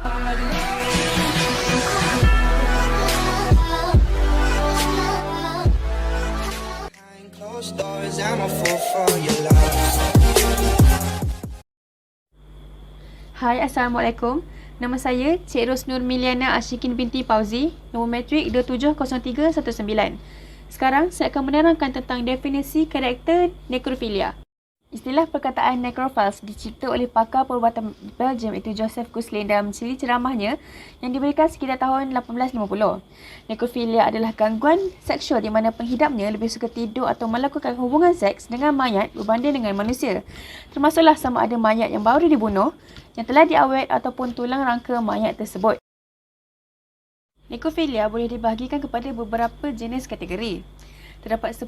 Hai, Assalamualaikum. Nama saya Cik Rosnur Miliana Ashikin binti Pauzi, nombor matrik 270319. Sekarang saya akan menerangkan tentang definisi karakter nekrofilia. Istilah perkataan necrophiles dicipta oleh pakar perubatan Belgium iaitu Joseph Gusselin dalam siri ceramahnya yang diberikan sekitar tahun 1850. Nekrofilia adalah gangguan seksual di mana penghidapnya lebih suka tidur atau melakukan hubungan seks dengan mayat berbanding dengan manusia. Termasuklah sama ada mayat yang baru dibunuh, yang telah diawet ataupun tulang rangka mayat tersebut. Nekrofilia boleh dibahagikan kepada beberapa jenis kategori. Terdapat 10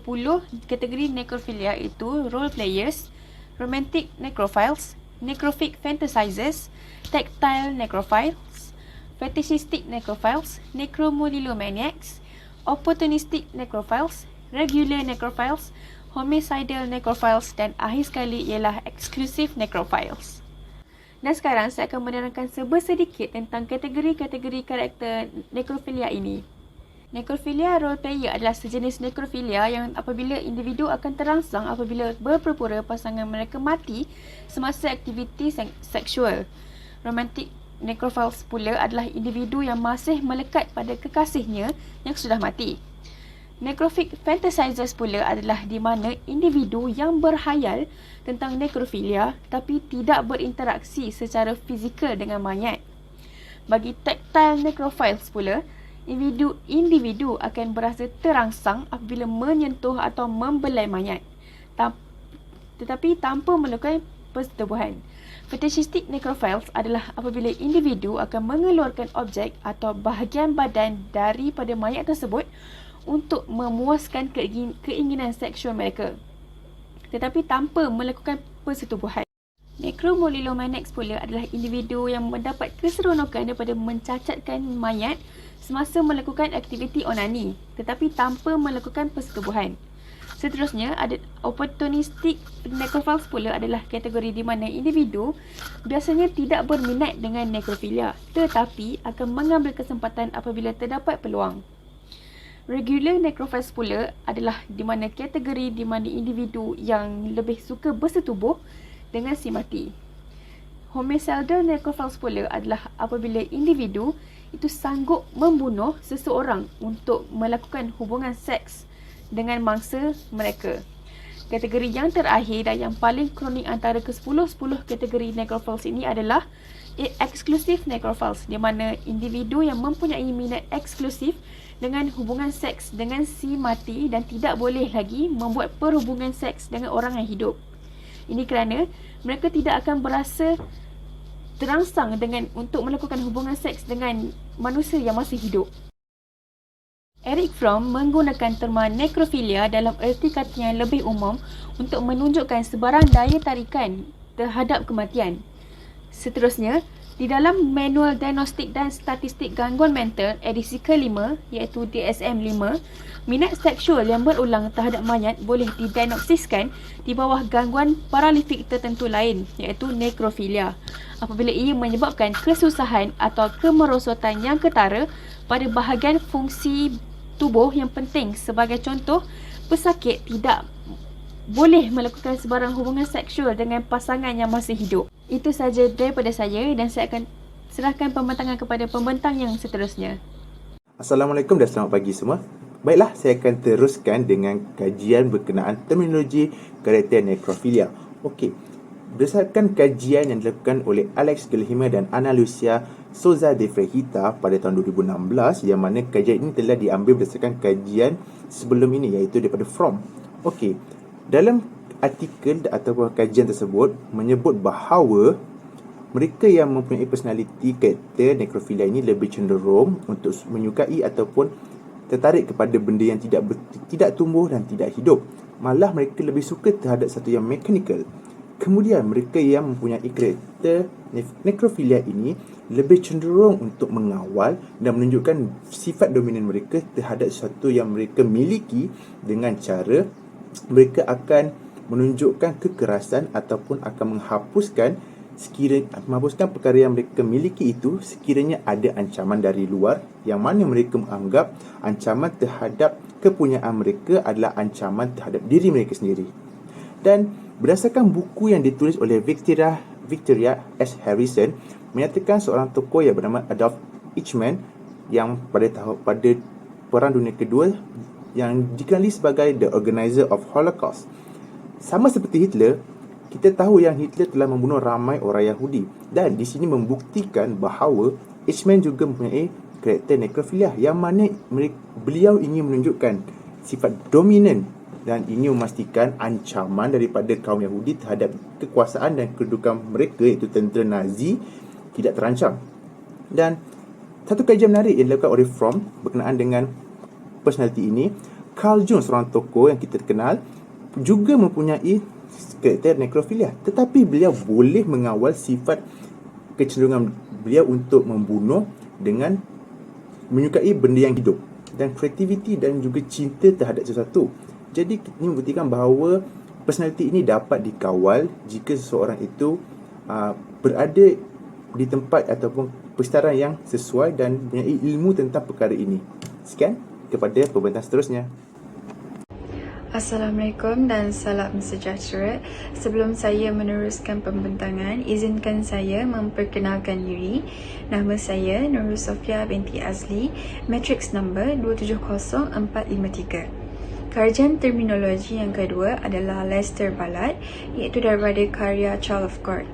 kategori nekrofilia iaitu role players, romantic necrophiles, necrophic fantasizers, tactile necrophiles, fetishistic necrophiles, necromolilomaniacs, opportunistic necrophiles, regular necrophiles, homicidal necrophiles dan akhir sekali ialah exclusive necrophiles. Dan sekarang saya akan menerangkan sedikit tentang kategori-kategori karakter nekrofilia ini. Nekrofilia role player adalah sejenis nekrofilia yang apabila individu akan terangsang apabila berpura-pura pasangan mereka mati semasa aktiviti seksual. Romantic necrophiles pula adalah individu yang masih melekat pada kekasihnya yang sudah mati. Necrophic fantasizers pula adalah di mana individu yang berhayal tentang nekrofilia tapi tidak berinteraksi secara fizikal dengan mayat. Bagi tactile necrophiles pula, individu akan berasa terangsang apabila menyentuh atau membelai mayat, tetapi tanpa melakukan persetubuhan. Fetishistic necrophiles adalah apabila individu akan mengeluarkan objek atau bahagian badan daripada mayat tersebut untuk memuaskan keinginan seksual mereka, tetapi tanpa melakukan persetubuhan. Necromolilomaniacs pula adalah individu yang mendapat keseronokan daripada mencacatkan mayat semasa melakukan aktiviti onani, tetapi tanpa melakukan persetubuhan. Seterusnya, ada opportunistic necrophiles pula adalah kategori di mana individu biasanya tidak berminat dengan nekrofilia, tetapi akan mengambil kesempatan apabila terdapat peluang. Regular necrophiles pula adalah di mana kategori di mana individu yang lebih suka bersetubuh dengan si mati. Homicidal necrophiles pula adalah apabila individu itu sanggup membunuh seseorang untuk melakukan hubungan seks dengan mangsa mereka. Kategori yang terakhir dan yang paling kronik antara ke-10 kategori necrophiles ini adalah exclusive necrophiles, di mana individu yang mempunyai minat eksklusif dengan hubungan seks dengan si mati dan tidak boleh lagi membuat perhubungan seks dengan orang yang hidup. Ini kerana mereka tidak akan berasa terangsang untuk melakukan hubungan seks dengan manusia yang masih hidup. Erich Fromm menggunakan terma nekrofilia dalam erti kata yang lebih umum untuk menunjukkan sebarang daya tarikan terhadap kematian. Seterusnya, di dalam Manual Diagnostik dan Statistik Gangguan Mental edisi ke-5 iaitu DSM-5, minat seksual yang berulang terhadap mayat boleh didiagnosiskan di bawah gangguan paralifik tertentu lain iaitu nekrofilia apabila ia menyebabkan kesusahan atau kemerosotan yang ketara pada bahagian fungsi tubuh yang penting. Sebagai contoh, pesakit tidak boleh melakukan sebarang hubungan seksual dengan pasangan yang masih hidup. Itu saja daripada saya dan saya akan serahkan pembentangan kepada pembentang yang seterusnya. Assalamualaikum dan selamat pagi semua. Baiklah, saya akan teruskan dengan kajian berkenaan terminologi karakter nekrofilia. Okey, berdasarkan kajian yang dilakukan oleh Alex Gilheimer dan Ana Lucia Souza de Freitas pada tahun 2016, yang mana kajian ini telah diambil berdasarkan kajian sebelum ini iaitu daripada Fromm. Okey, dalam artikel atau kajian tersebut menyebut bahawa mereka yang mempunyai personaliti karakter nekrofilia ini lebih cenderung untuk menyukai ataupun tertarik kepada benda yang tidak tumbuh dan tidak hidup. Malah mereka lebih suka terhadap satu yang mechanical. Kemudian mereka yang mempunyai karakter nekrofilia ini lebih cenderung untuk mengawal dan menunjukkan sifat dominan mereka terhadap sesuatu yang mereka miliki dengan cara mereka akan menunjukkan kekerasan ataupun akan menghapuskan menghapuskan perkara yang mereka miliki itu sekiranya ada ancaman dari luar yang mana mereka menganggap ancaman terhadap kepunyaan mereka adalah ancaman terhadap diri mereka sendiri. Dan berdasarkan buku yang ditulis oleh Victoria S. Harrison, menyatakan seorang tokoh yang bernama Adolf Eichmann yang pada Perang Dunia Kedua yang dikenali sebagai the organizer of Holocaust. Sama seperti Hitler, kita tahu yang Hitler telah membunuh ramai orang Yahudi, dan di sini membuktikan bahawa Eichmann juga mempunyai karakter nekrofilia yang mana beliau ingin menunjukkan sifat dominan dan ingin memastikan ancaman daripada kaum Yahudi terhadap kekuasaan dan kedudukan mereka, iaitu tentera Nazi, tidak terancam. Dan satu kajian menarik yang dilakukan oleh Fromm berkenaan dengan personality ini, Carl Jung, seorang tokoh yang kita kenal, juga mempunyai karakter nekrofilia, tetapi beliau boleh mengawal sifat kecenderungan beliau untuk membunuh dengan menyukai benda yang hidup dan kreativiti dan juga cinta terhadap sesuatu. Jadi ini membuktikan bahawa personality ini dapat dikawal jika seseorang itu berada di tempat ataupun persekitaran yang sesuai dan mempunyai ilmu tentang perkara ini. Sekian, kepada pembentang seterusnya. Assalamualaikum dan salam sejahtera. Sebelum saya meneruskan pembentangan, izinkan saya memperkenalkan diri. Nama saya Nurul Sofia binti Azli, matrix number 270453. Kajian terminologi yang kedua adalah Lester Ballard, iaitu daripada karya Child of God.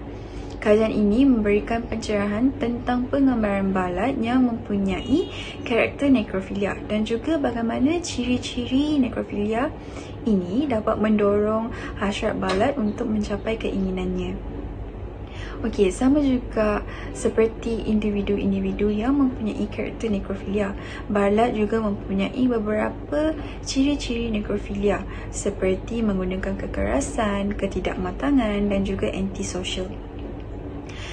Kajian ini memberikan pencerahan tentang penggambaran Ballard yang mempunyai karakter nekrofilia dan juga bagaimana ciri-ciri nekrofilia ini dapat mendorong hasrat Ballard untuk mencapai keinginannya. Okey, sama juga seperti individu-individu yang mempunyai karakter nekrofilia, Ballard juga mempunyai beberapa ciri-ciri nekrofilia seperti menggunakan kekerasan, ketidakmatangan dan juga antisocial.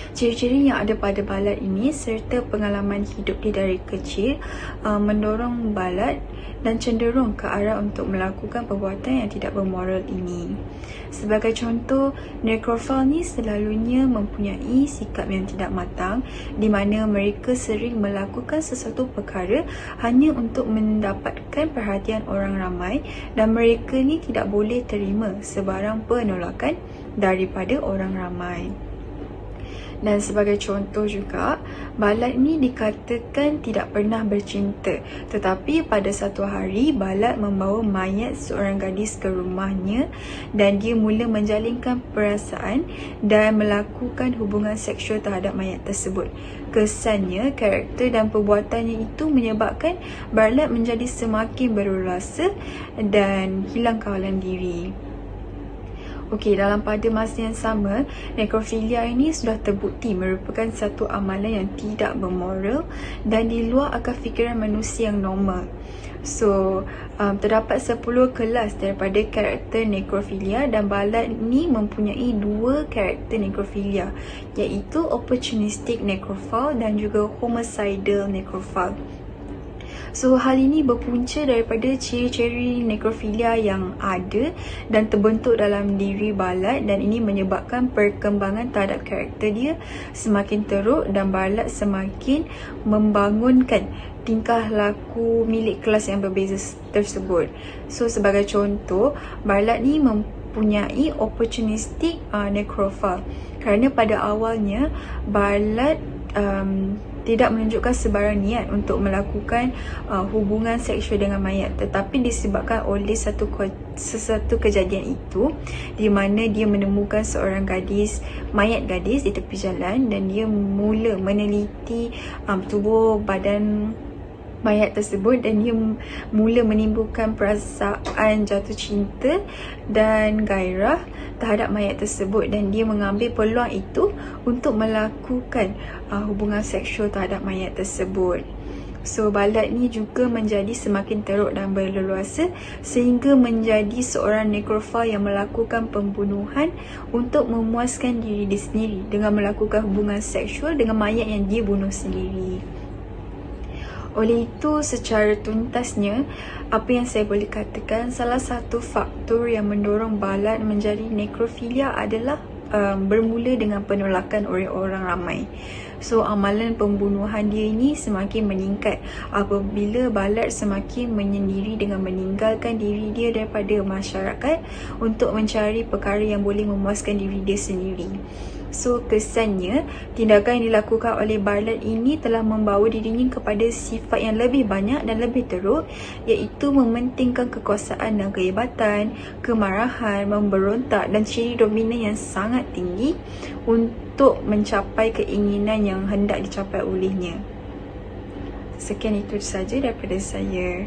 Ciri-ciri yang ada pada Ballard ini serta pengalaman hidup dia dari kecil mendorong Ballard dan cenderung ke arah untuk melakukan perbuatan yang tidak bermoral ini. Sebagai contoh, necrophile ni selalunya mempunyai sikap yang tidak matang di mana mereka sering melakukan sesuatu perkara hanya untuk mendapatkan perhatian orang ramai dan mereka ni tidak boleh terima sebarang penolakan daripada orang ramai. Dan sebagai contoh juga, Ballard ni dikatakan tidak pernah bercinta. Tetapi pada satu hari, Ballard membawa mayat seorang gadis ke rumahnya dan dia mula menjalinkan perasaan dan melakukan hubungan seksual terhadap mayat tersebut. Kesannya, karakter dan perbuatannya itu menyebabkan Ballard menjadi semakin berleluasa dan hilang kawalan diri. Okey, dalam pada masa yang sama, nekrofilia ini sudah terbukti merupakan satu amalan yang tidak bermoral dan di luar akal fikiran manusia yang normal. So, terdapat 10 kelas daripada karakter nekrofilia dan Ballard ni mempunyai 2 karakter nekrofilia, iaitu opportunistic necrophile dan juga homicidal necrophile. So, hal ini berpunca daripada ciri-ciri nekrofilia yang ada dan terbentuk dalam diri Ballard dan ini menyebabkan perkembangan terhadap karakter dia semakin teruk dan Ballard semakin membangunkan tingkah laku milik kelas yang berbeza tersebut. So, sebagai contoh, Ballard ni mempunyai opportunistic necrophile kerana pada awalnya Ballard tidak menunjukkan sebarang niat untuk melakukan hubungan seksual dengan mayat, tetapi disebabkan oleh sesuatu kejadian itu di mana dia menemukan seorang mayat gadis di tepi jalan dan dia mula meneliti tubuh badan mayat tersebut dan dia mula menimbulkan perasaan jatuh cinta dan gairah terhadap mayat tersebut dan dia mengambil peluang itu untuk melakukan hubungan seksual terhadap mayat tersebut. So, Ballard ni juga menjadi semakin teruk dan berleluasa sehingga menjadi seorang necrophile yang melakukan pembunuhan untuk memuaskan diri dia sendiri dengan melakukan hubungan seksual dengan mayat yang dia bunuh sendiri. Oleh itu, secara tuntasnya, apa yang saya boleh katakan, salah satu faktor yang mendorong Ballard menjadi nekrofilia adalah bermula dengan penolakan oleh orang ramai. So amalan pembunuhan dia ini semakin meningkat apabila Ballard semakin menyendiri dengan meninggalkan diri dia daripada masyarakat untuk mencari perkara yang boleh memuaskan diri dia sendiri. So kesannya, tindakan yang dilakukan oleh Ballard ini telah membawa dirinya kepada sifat yang lebih banyak dan lebih teruk, iaitu mementingkan kekuasaan dan kehebatan, kemarahan, memberontak dan ciri dominan yang sangat tinggi untuk mencapai keinginan yang hendak dicapai olehnya. Sekian itu saja daripada saya.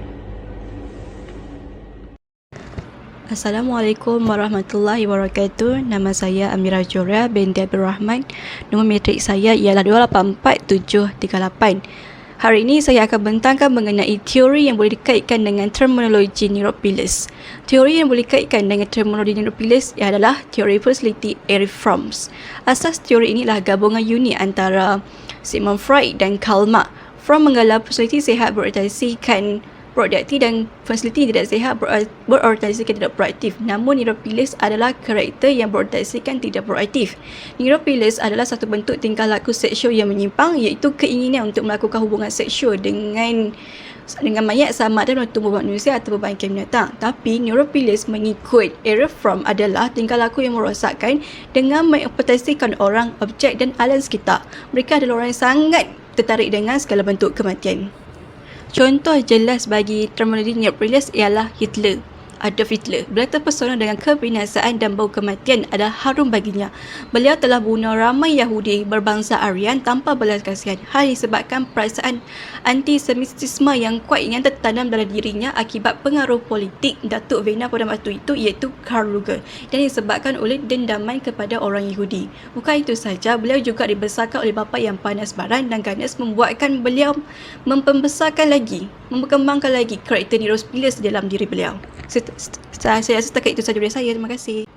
Assalamualaikum warahmatullahi wabarakatuh. Nama saya Amira Joria binti Abdul Rahman. Nombor matrik saya ialah 284-738. Hari ini saya akan bentangkan mengenai teori yang boleh dikaitkan dengan terminologi Neuropilis. Teori yang boleh dikaitkan dengan terminologi Neuropilis adalah teori personality Erich Fromm. Asas teori ini adalah gabungan unik antara Sigmund Freud dan Karl Marx. Fromm menggalau personality sehat berorientasikan produktif dan personality tidak sehat berorientasikan tidak proaktif. Namun Neuropilis adalah karakter yang berorientasikan tidak proaktif. Neuropilis adalah satu bentuk tingkah laku seksual yang menyimpang, iaitu keinginan untuk melakukan hubungan seksual dengan mayat sama ada dalam tubuh manusia atau bangkai binatang. Tapi Neuropilis mengikut Erich Fromm adalah tingkah laku yang merosakkan dengan mengeksploitasikan orang, objek dan alam sekitar. Mereka adalah orang yang sangat tertarik dengan segala bentuk kematian. Contoh jelas bagi terminologi Neuropilis ialah Hitler. Adolf Hitler. Beliau terpesona dengan kebinasaan dan bau kematian adalah harum baginya. Beliau telah bunuh ramai Yahudi berbangsa Aryan tanpa belas kasihan. Hal disebabkan perasaan antisemitisme yang kuat yang tertanam dalam dirinya akibat pengaruh politik Datuk Vienna pada waktu itu, iaitu Karl Lueger, dan disebabkan oleh dendaman kepada orang Yahudi. Bukan itu saja, beliau juga dibesarkan oleh bapa yang panas baran dan ganas, membuatkan beliau mengembangkan lagi karakter Neuropilis dalam diri beliau. Saya setakat itu saja dari saya. Terima kasih.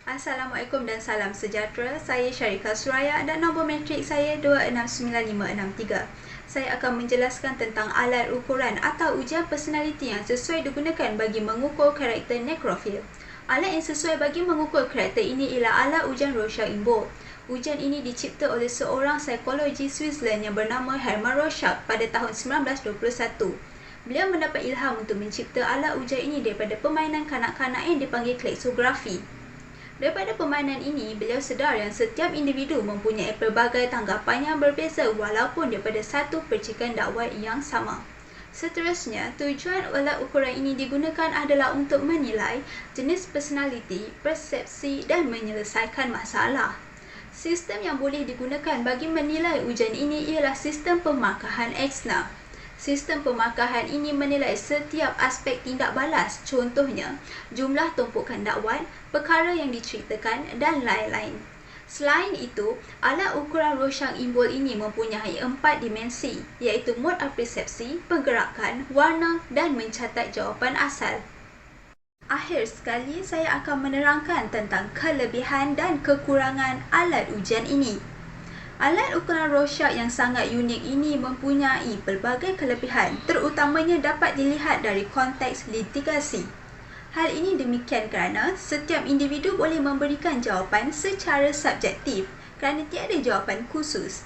Assalamualaikum dan salam sejahtera. Saya Syarika Suraya dan nombor matrik saya 269563. Saya akan menjelaskan tentang alat ukuran atau ujian personaliti yang sesuai digunakan bagi mengukur karakter nekrofil. Alat yang sesuai bagi mengukur karakter ini ialah alat ujian Rorschach-Ibold. Ujian ini dicipta oleh seorang psikologi Switzerland yang bernama Hermann Rorschach pada tahun 1921. Beliau mendapat ilham untuk mencipta alat ujian ini daripada permainan kanak-kanak yang dipanggil kleksografi. Daripada permainan ini, beliau sedar yang setiap individu mempunyai pelbagai tanggapan yang berbeza walaupun daripada satu percikan dakwah yang sama. Seterusnya, tujuan alat ukuran ini digunakan adalah untuk menilai jenis personaliti, persepsi dan menyelesaikan masalah. Sistem yang boleh digunakan bagi menilai ujian ini ialah sistem pemarkahan Exner. Sistem pemarkahan ini menilai setiap aspek tindak balas, contohnya jumlah tumpukan dakwah, perkara yang diceritakan dan lain-lain. Selain itu, alat ukuran Rorschach-Ibold ini mempunyai 4 dimensi, iaitu mod persepsi, pergerakan, warna dan mencatat jawapan asal. Akhir sekali, saya akan menerangkan tentang kelebihan dan kekurangan alat ujian ini. Alat ukuran Rorschach yang sangat unik ini mempunyai pelbagai kelebihan, terutamanya dapat dilihat dari konteks litigasi. Hal ini demikian kerana setiap individu boleh memberikan jawapan secara subjektif kerana tiada jawapan khusus.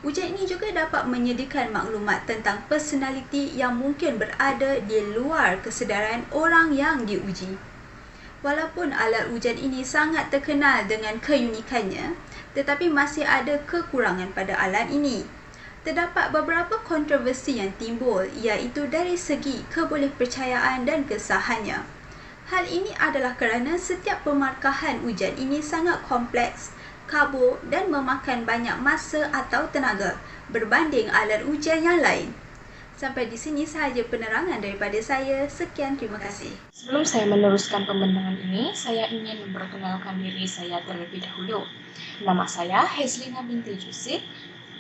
Ujian ini juga dapat menyediakan maklumat tentang personaliti yang mungkin berada di luar kesedaran orang yang diuji. Walaupun alat ujian ini sangat terkenal dengan keunikannya, tetapi masih ada kekurangan pada alat ini. Terdapat beberapa kontroversi yang timbul, iaitu dari segi kebolehpercayaan dan kesahannya. Hal ini adalah kerana setiap pemarkahan ujian ini sangat kompleks, kabur dan memakan banyak masa atau tenaga berbanding alat ujian yang lain. Sampai di sini sahaja penerangan daripada saya. Sekian, terima kasih. Sebelum saya meneruskan pembentangan ini, saya ingin memperkenalkan diri saya terlebih dahulu. Nama saya Hazlina binti Jusif,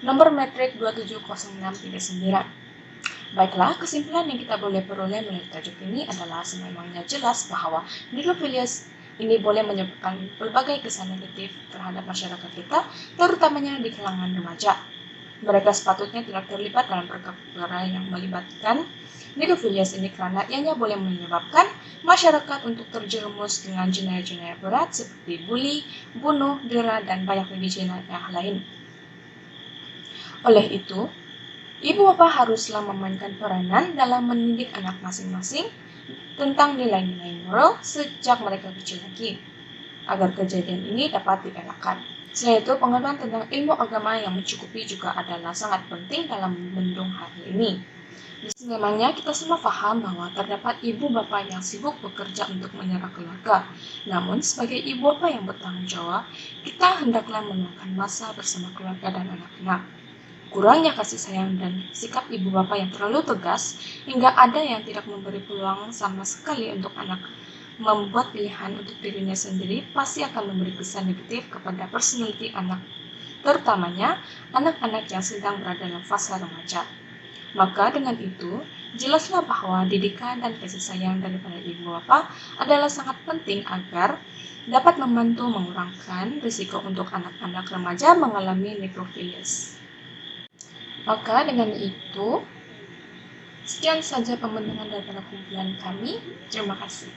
nomor matrik 270639. Baiklah, kesimpulan yang kita boleh peroleh melalui tajuk ini adalah sememangnya jelas bahawa Neuropilis ini boleh menyebabkan pelbagai kesan negatif terhadap masyarakat kita, terutamanya di kalangan remaja. Mereka sepatutnya tidak terlibat dalam perkara yang melibatkan necrophilias ini karena ianya boleh menyebabkan masyarakat untuk terjerumus dengan jenayah-jenayah berat seperti bully, bunuh, dera, dan banyak lagi jenayah lain. Oleh itu, ibu bapa haruslah memainkan peranan dalam mendidik anak masing-masing tentang nilai-nilai moral sejak mereka kecil lagi, agar kejadian ini dapat dielakkan. Selain itu, pengetahuan tentang ilmu agama yang mencukupi juga adalah sangat penting dalam membendung hal ini. Memangnya kita semua paham bahwa terdapat ibu bapa yang sibuk bekerja untuk menyerah keluarga. Namun, sebagai ibu bapa yang bertanggung jawab, kita hendaklah meluangkan masa bersama keluarga dan anak-anak. Kurangnya kasih sayang dan sikap ibu bapa yang terlalu tegas, hingga ada yang tidak memberi peluang sama sekali untuk anak membuat pilihan untuk dirinya sendiri, pasti akan memberi kesan negatif kepada personality anak, terutamanya anak-anak yang sedang berada dalam fase remaja. Maka dengan itu, jelaslah bahwa didikan dan kasih sayang daripada ibu bapa adalah sangat penting agar dapat membantu mengurangkan risiko untuk anak-anak remaja mengalami necrophilias. Maka dengan itu, sekian saja pembentangan daripada kumpulan kami. Terima kasih.